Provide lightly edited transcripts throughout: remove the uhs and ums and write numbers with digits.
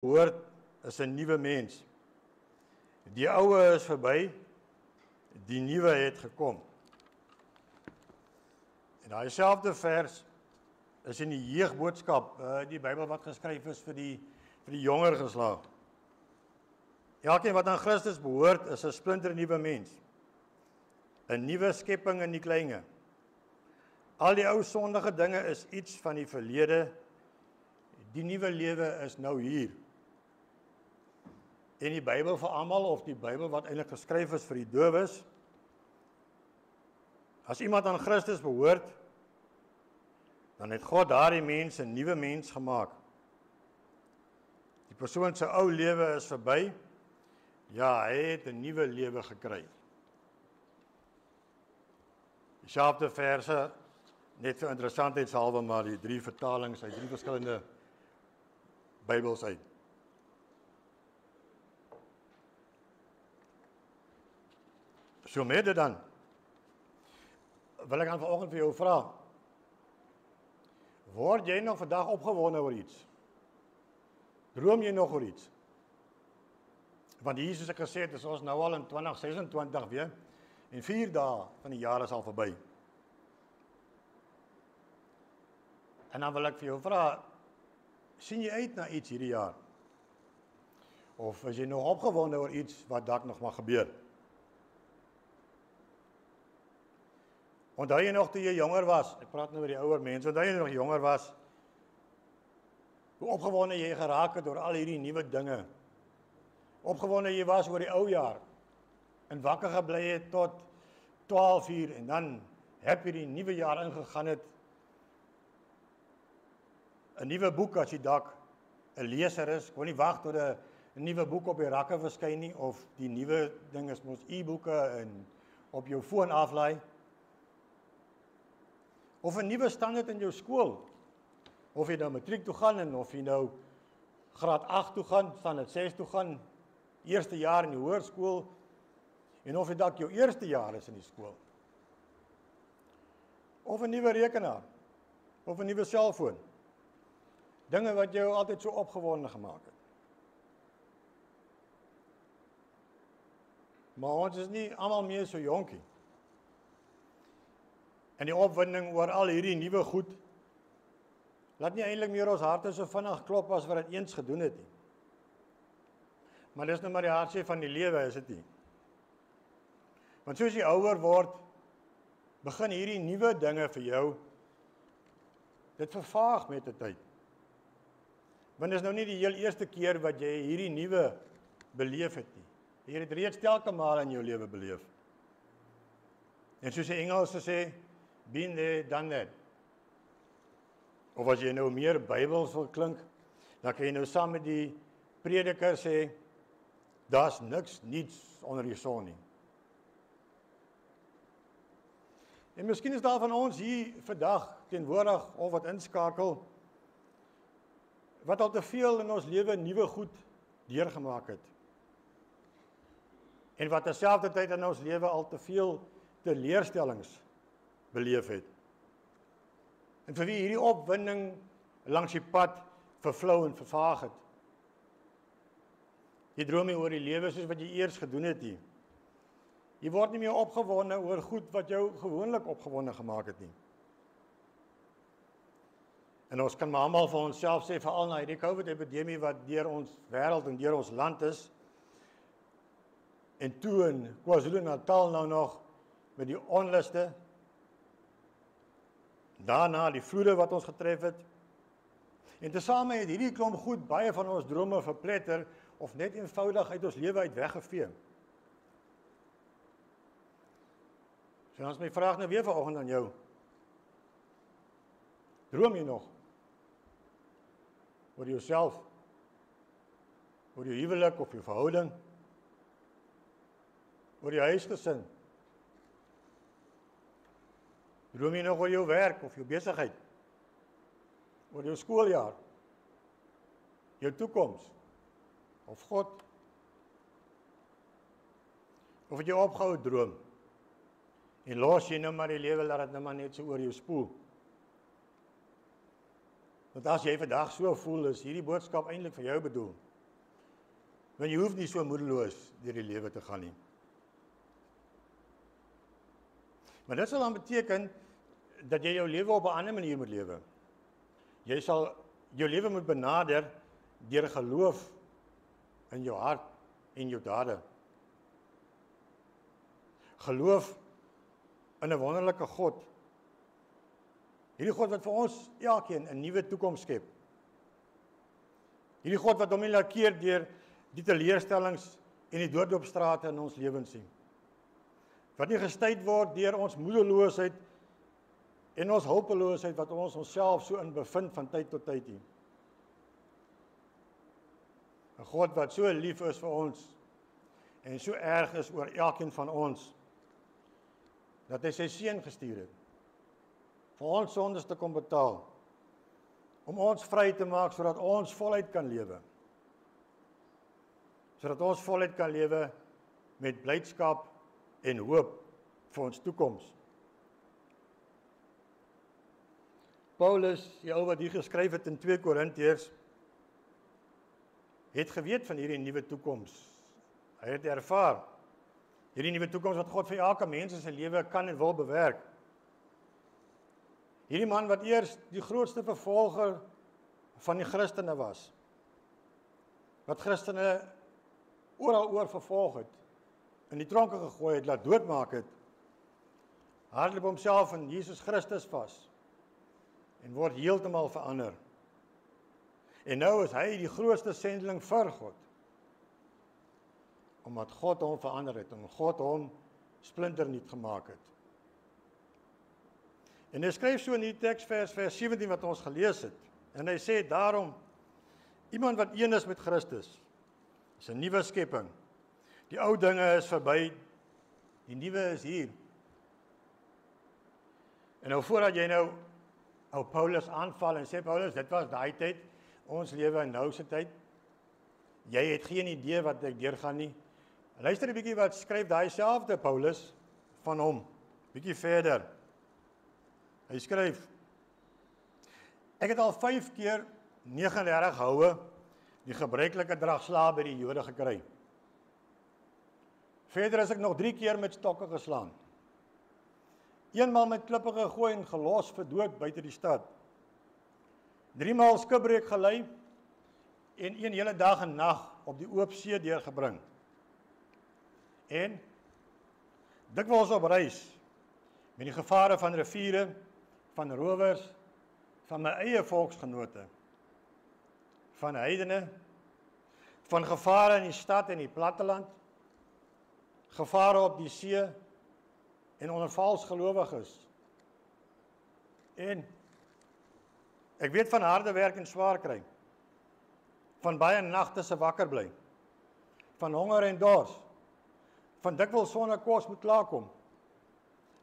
Behoort is 'n nuwe mens. Die oue is verby, die nuwe het gekom. En daai selfde vers is in die jeugboodskap, die Bybel wat geskryf is vir die jonger geslag. Elkeen wat aan Christus behoort, is 'n splinter nuwe mens. 'n Nuwe skepping in die kleinge. Al die ou sondige dinge is iets van die verlede. Die nuwe lewe is nou hier. En die Bybel vir almal, of die Bybel wat eintlik geskryf is vir die dowes, as iemand aan Christus behoort, dan het God daardie mens 'n nuwe mens gemaak. Die persoon se ou lewe is verby. Ja, hy het 'n nuwe lewe gekry. Dieselfde verse, net vir interessantheidshalwe, maar die 3 vertalings uit 3 verskillende Bybels uit. So met dit dan, wil ek aan vanoggend vir jou vra, word jy nog vandag opgewonde oor iets? Droom jy nog oor iets? Want hier soos ek gesê het, is ons nou al in 2026 weer, en 4 dae van die jaar is al verby. En dan wil ek vir jou vra, sien jy uit na iets hierdie jaar? Of is jy nog opgewonde oor iets wat dalk nog mag gebeur? Onthou jy nog toe jy jonger was? Ek praat nou oor die ouer mense. Onthou jy nog jonger was? Hoe opgewonde jy geraak het oor al hierdie nuwe dinge? Opgewonde jy was oor die ou jaar en wakker gebly het tot 12 uur en dan heb jy die nuwe jaar ingegaan het. 'n Nuwe boek as jy dalk 'n leser is, kon nie wag tot 'n nuwe boek op die rakke verskyn nie, of die nuwe ding is mos e-boeke en op jou foon aflaai. Of 'n nuwe standaard in jou skool. Of jy nou matriek toe gaan en of jy nou graad 8 toe gaan, standaard 6 toe gaan, eerste jaar in die hoërskool, en of jy dalk jou eerste jaar is in die skool. Of 'n nuwe rekenaar, of 'n nuwe selfoon. Dinge wat jou altyd so opgewonde gemaak het. Maar ons is nie almal meer so jonkie. En die opwinding oor al hierdie nuwe goed, laat nie eintlik meer ons harte so vinnig klop as wat dit eens gedoen het nie. Maar dis nou maar die hartseer van die lewe, is dit nie? Want soos jy ouer word, begin hierdie nuwe dinge vir jou, dit vervaag met die tyd. Want dis nou nie die heel eerste keer wat jy hierdie nuwe beleef het nie. Jy het reeds telke male in jou lewe beleef. En soos die Engelse sê, been there, done that. Of as jy nou meer Bybels wil klink, dan kan jy nou saam met die prediker sê, daar's niks niets onder die son nie. En miskien is daar van ons hier vandag teenwoordig of wat inskakel, wat al te veel in ons lewe nuwe goed deurgemaak het. En wat terselfdertyd in ons lewe al te veel teleurstellings beleef het. En vir wie hierdie opwinding langs die pad vervlou en vervaag het. Jy droom nie oor die lewe soos wat jy eers gedoen het nie. Jy word nie meer opgewonde oor goed wat jou gewoonlik opgewonde gemaak het nie. En ons kan maar almal vir onsself sê, veral na hierdie COVID-epidemie wat deur ons wêreld en deur ons land is, en toe in KwaZulu-Natal nou nog met die onluste, daarna die vloede wat ons getref het, en tesame het hierdie klomp goed baie van ons drome verpletter, of net eenvoudig uit ons lewe uit weggevee. So dan is my vraag nou weer vanoggend aan jou. Droom jy nog? Oor jouself? Oor jou huwelik of jou verhouding? Oor jou huisgesin? Droom jy nog oor jou werk of jou besigheid? Oor jou skooljaar? Jou toekoms? Of God? Of het jy opgehou droom? En los jy nou maar die lewe, laat dit nou maar net so oor jou spoel? Want as jy vandag so voel, is hierdie boodskap eintlik vir jou bedoel. Want jy hoef nie so moedeloos deur die lewe te gaan nie. Maar dit sal dan beteken dat jy jou lewe op 'n ander manier moet lewe. Jy sal jou lewe moet benader deur geloof in jou hart en jou dade. Geloof in 'n wonderlike God. Hierdie God wat vir ons elkeen 'n nuwe toekoms skep. Hierdie God wat hom nie laat keer deur die teleurstellings en die doodloopstrate in ons lewens nie. Wat nie gestuit word deur ons moedeloosheid en ons hulpeloosheid wat ons onsself so in bevind van tyd tot tyd nie. 'n God wat so lief is vir ons en so erg is oor elkeen van ons, dat hy sy seun gestuur het, vir ons sondes te kom betaal, om ons vry te maak, sodat ons voluit kan lewe. Sodat ons voluit kan lewe met blydskap en hoop vir ons toekoms. Paulus, die ou wat hier geskryf het in 2 Korintiërs, het geweet van hierdie nuwe toekoms. Hy het ervaar hierdie nuwe toekoms wat God vir elke mens in sy lewe kan en wil bewerk. Hierdie man wat eers die grootste vervolger van die Christene was, wat Christene oor vervolg het, in die tronke gegooi het, laat doodmaak het, hardloop homself in Jesus Christus vas en word heeltemal verander. En nou is hy die grootste sendeling vir God, omdat God hom verander het en God hom splinternuut gemaak het. En hy skryf so in die teksvers, vers 17 wat ons gelees het, en hy sê daarom, iemand wat een is met Christus, is 'n nuwe skepping. Die ou dinge is verby, die nuwe is hier. En nou voordat jy nou Paulus aanval en sê, Paulus, dit was daai tyd, ons lewe in nou se tyd, jy het geen idee wat ek deurgaan nie. Luister 'n bietjie wat skryf daai selfde Paulus van hom, bietjie verder. Hy skryf, ek het al 5 keer 39 houe, die gebruikelike dragslae by die Jode gekry. Verder is ek nog 3 keer met stokke geslaan. Eenmaal met klippe gegooi en gelos vir dood buite die stad. 3 maal skipbreek gelei en 1 hele dag en nag op die oop see deurgebring. En dikwels op reis met die gevare van riviere, van rowers, van my eie volksgenote, van heidene, van gevare in die stad en die platteland, gevare op die see en onder vals gelowiges. En ek weet van harde werk en swaar kry, van baie nagte se wakker bly, van honger en dors, van dikwels sonder kos moet klaarkom,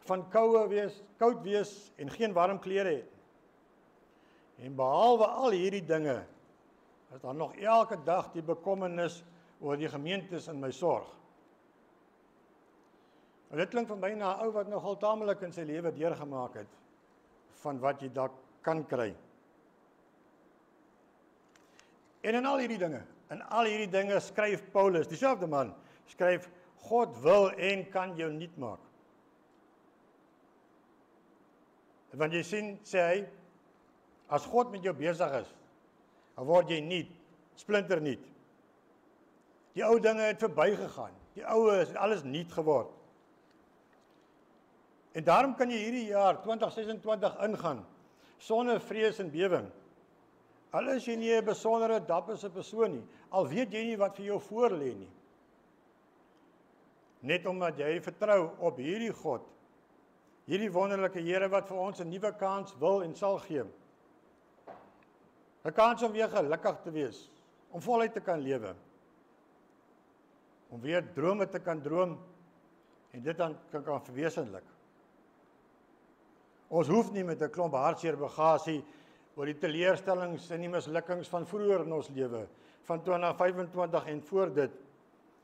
van koud wees en geen warm klere het. En behalwe al hierdie dinge, is daar nog elke dag die bekommernis oor die gemeentes in my sorg. En dit klink vir my na 'n ou wat nogal tamelik in sy lewe deurgemaak het, van wat jy dalk kan kry. En in al hierdie dinge skryf Paulus, dieselfde man, skryf, God wil en kan jou nuut maak. Want jy sien, sê hy, as God met jou besig is, dan word jy nuut, splinternuut. Die ou dinge het verbygegaan, die ou is alles nuut geword. En daarom kan jy hierdie jaar 2026 ingaan, sonder vrees en bewering. Al is jy nie 'n besondere dapperse persoon nie, al weet jy nie wat vir jou voor lê nie. Net omdat jy vertrou op hierdie God, hierdie wonderlike Here wat vir ons 'n nuwe kans wil en sal gee. 'n Kans om weer gelukkig te wees, om voluit te kan lewe, om weer drome te kan droom en dit dan kan verwesenlik. Ons hoef nie met 'n klomp hartseer bagasie oor die teleurstellings en die mislukkings van vroeër in ons lewe, van 2025 en voor dit,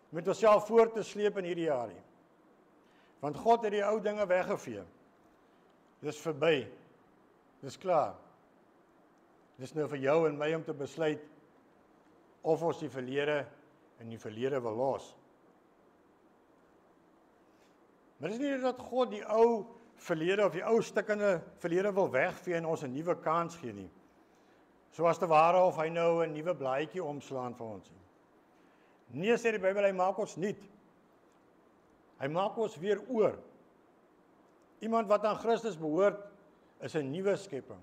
met onsself voort te sleep in hierdie jaar nie. Want God het die ou dinge weggevee. Dis verby. Dis klaar. Dis nou vir jou en my om te besluit of ons die verlede in die verlede wil los. Maar dit is nie dat God die ou verlede of die ou stikkende verlede wil wegvee en ons 'n nuwe kans gee nie. Soos te ware of hy nou 'n nuwe blaadjie omslaan vir ons. Nee, sê die Bybel, hy maak ons nuut. Hy maak ons weer oor. Iemand wat aan Christus behoort, is 'n nuwe skepping.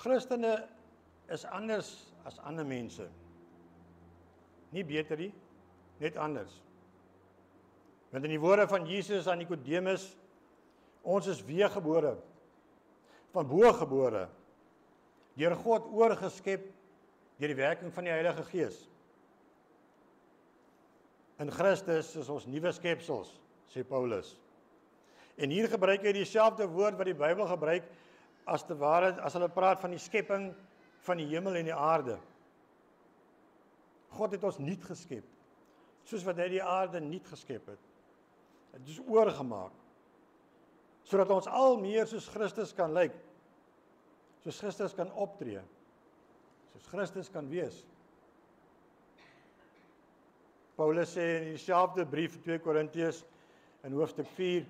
Christene is anders as ander mense. Nie beter nie, net anders. Want in die woorde van Jesus aan Nikodemus, ons is weergebore, van bo gebore, deur God oorgeskep, deur die werking van die Heilige Gees. In Christus is ons nuwe skepsels, sê Paulus. En hier gebruik hy dieselfde woord wat die Bybel gebruik, as te ware, as hulle praat van die skepping van die hemel en die aarde. God het ons nuut geskep, soos wat hy die aarde nuut geskep het. Het is oorgemaak, sodat ons al meer soos Christus kan lyk, soos Christus kan optree, soos Christus kan wees. Paulus sê in dieselfde brief 2 Korintiërs in hoofstuk 4,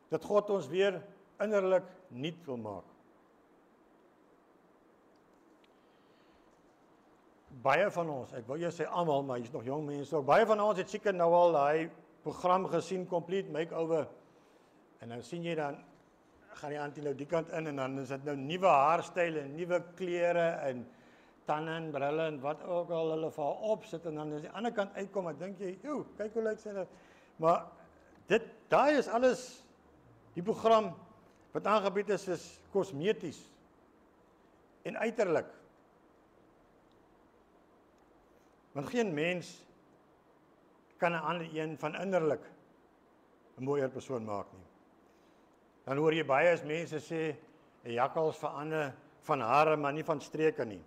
dat God ons weer innerlik nuut wil maak. Baie van ons, ek wil jy sê almal, maar hier's nog jong mense ook, baie van ons het seker nou al daai program gesien, Complete Makeover, en dan sien jy dan, gaan die auntie nou die kant in, en dan is dit nou nuwe haarstyle, en nuwe klere, en tande en brille, en wat ook al hulle vir haar opsit, en dan as die ander kant uitkom, en dink jy, joe, kyk hoe lyk sy nou, maar daai is alles, die program, wat aangebied is kosmeties, en uiterlik. Want geen mens kan 'n ander een van innerlik 'n mooier persoon maak nie. Dan hoor jy baie as mense sê 'n jakkals verander van hare, maar nie van streke nie.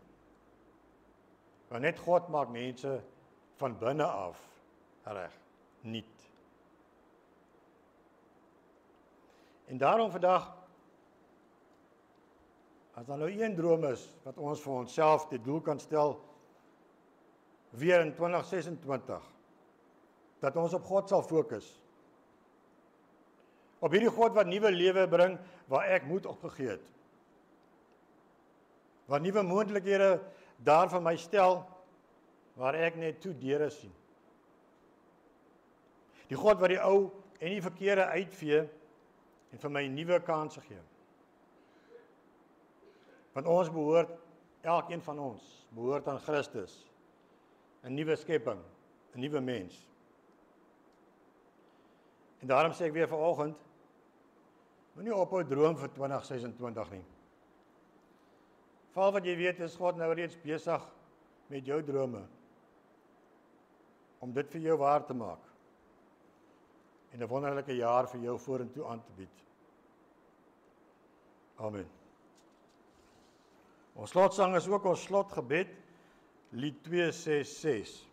Want net God maak mense van binne af reg, nuut. En daarom vandag, as daar nou een droom is wat ons vir onsself die doel kan stel, weer in 2026, dat ons op God sal fokus. Op hierdie God wat nuwe lewe bring, waar ek moed opgegee het. Waar nuwe moontlikhede daar van my stel, waar ek net toe deure sien. Die God wat die ou en die verkeerde uitvee, en vir my nuwe kanse gee. Want ons behoort, elkeen van ons, behoort aan Christus, 'n nuwe skepping, 'n nuwe mens. En daarom sê ek weer vanoggend, moenie ophou droom vir 2026 nie. Val wat jy weet, is God nou reeds besig met jou drome, om dit vir jou waar te maak, en 'n wonderlike jaar vir jou vorentoe aan te bied. Amen. Ons slotsang is ook ons slotgebed, lied 266.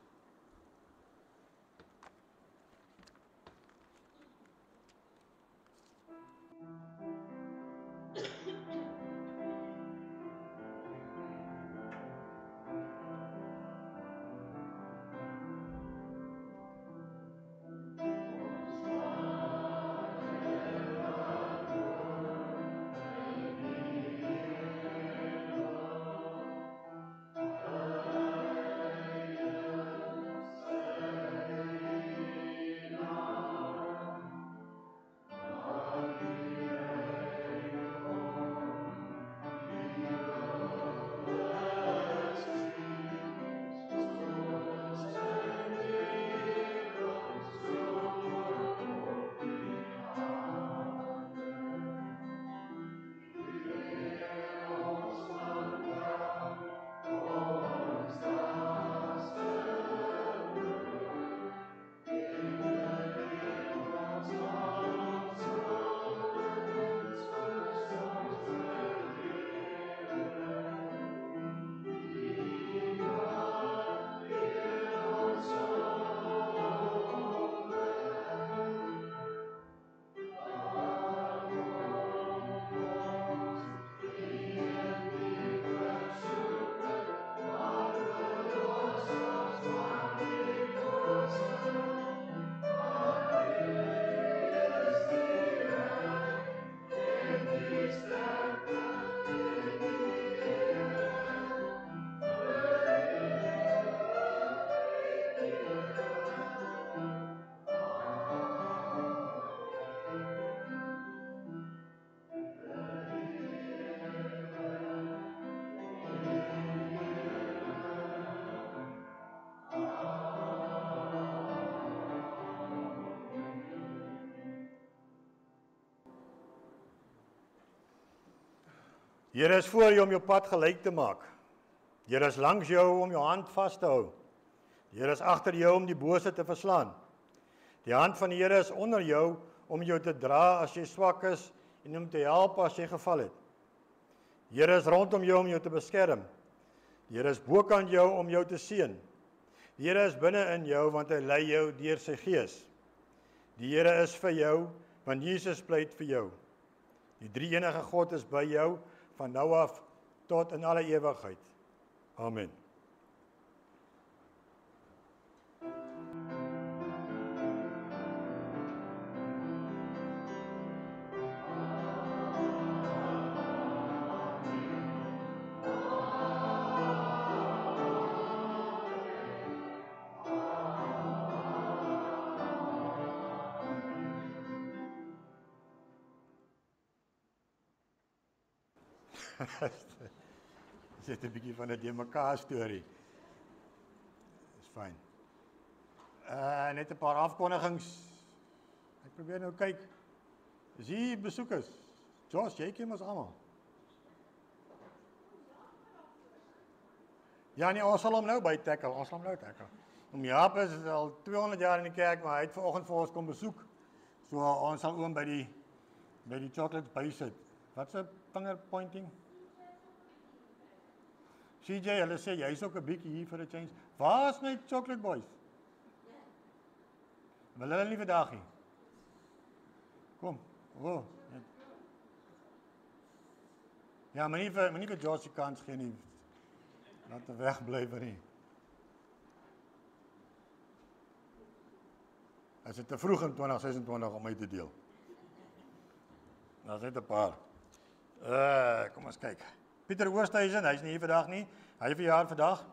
Here is voor jou om jou pad gelyk te maak. Die Here is langs jou om jou hand vas te hou. Die Here is agter jou om die bose te verslaan. Die hand van die Here is onder jou om jou te dra as jy swak is en om te help as jy geval het. Die Here is rondom jou om jou te beskerm. Die Here is bokant jou om jou te seën. Die Here is binne in jou want hy lei jou deur sy gees. Die Here is vir jou want Jesus pleit vir jou. Die drie enige God is by jou van nou af tot in alle ewigheid. Amen. Dit is 'n bietjie van 'n deurmekaar storie. Dis fyn. Net 'n paar afkondigings. Ek probeer nou kyk. Is hier besoekers? Josh, jy ken ons almal. Ja nee, ons sal hom nou by tackle. Ons sal hom nou tackle. Jaap is al 200 jaar in die kerk, maar hy het vanoggend vir ons kom besoek. So ons sal oom by die chocolates bysit. Wat 'n finger pointing? CJ, hulle sê jy's ook 'n bietjie hier vir 'n change. Waar is my chocolate boys? Wil hulle nie vandag nie? Kom. Oh. Ja, maar nie vir Josh die kans gee nie. Laat hom wegbly vir nie. Is dit te vroeg in 2026 om my te deel? Daar's net 'n paar. Kom ons kyk. Pieter Oosthuizen, hy's nie hier vandag nie. Hy verjaar vandag.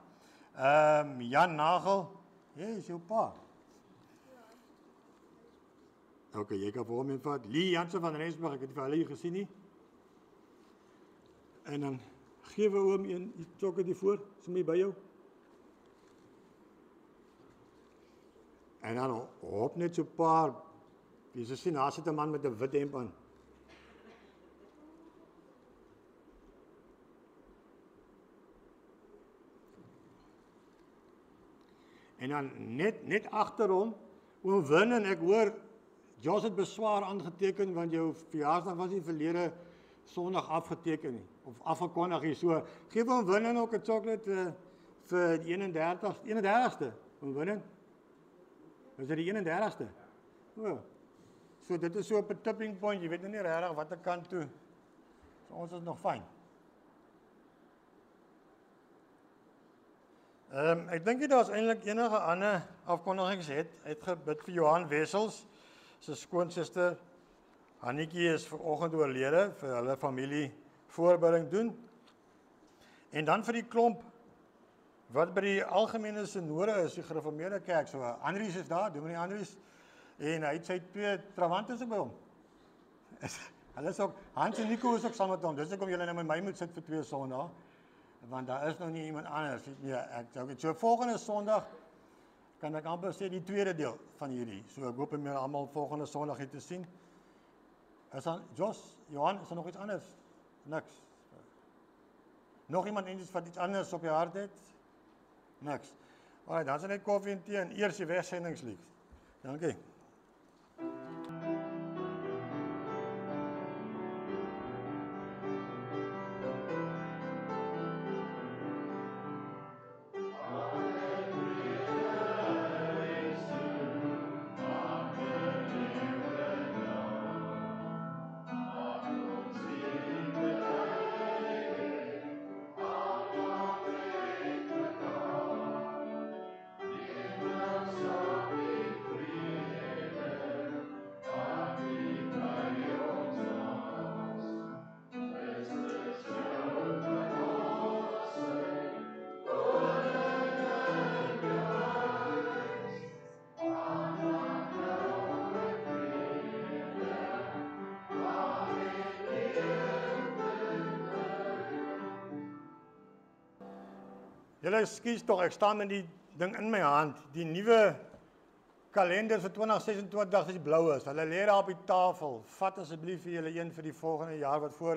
Jan Nagel. Jy is jou pa. OK, jy kan vir hom invat. Lee Jansen van Rensburg, ek het vir hulle hier gesien nie. En dan gee we oom een chocolate voor, is my by jou. En dan hop net so 'n paar. Jy sien, daar sit 'n man met 'n wit hemp aan. En dan net agter hom, oom Win en ek hoor, Jos het beswaar aangeteken, want jou verjaarsdag was nie verlede Sondag afgeteken nie, of afgekondig nie, so, geef oom Win ook 'n chocolate vir die 31ste, oom Win. Is dit die 31ste? O, so dit is so op 'n tipping point, jy weet nou nie regtig watter kant toe, so ons is nog fyn. Ek dink nie daar's eintlik enige ander afkondigings het gebid vir Johan Wessels, sy skoonsister Hannetjie is vanoggend oorlede, vir hulle familie voorbereiding doen. En dan vir die klomp wat by die algemene sinode is, die gereformeerde kerk, so Andries is daar, Dominee Andries, en hy het sy 2 trawantes ook by hom. Hulle is ook, Hans en Nico is ook saam met hom, dis hoekom julle nou met my moet sit vir 2 Sondae. Want daar is nog nie iemand anders. So volgende Sondag kan ek amper sê die tweede deel van hierdie. So ek hoop om julle almal volgende Sondag hier te sien. Is dan Jos, Johan, is daar nog iets anders? Niks. Nog iemand wat iets anders op jou hart het? Niks. Alraai, dan is net koffie en tee en eers die wegsendingslied. Dankie. Julle skuis tog, ek staan met die ding in my hand, die nuwe kalender vir 2026 is die blou is. Hulle lê daar op die tafel. Vat asseblief vir julle een vir die volgende jaar wat voor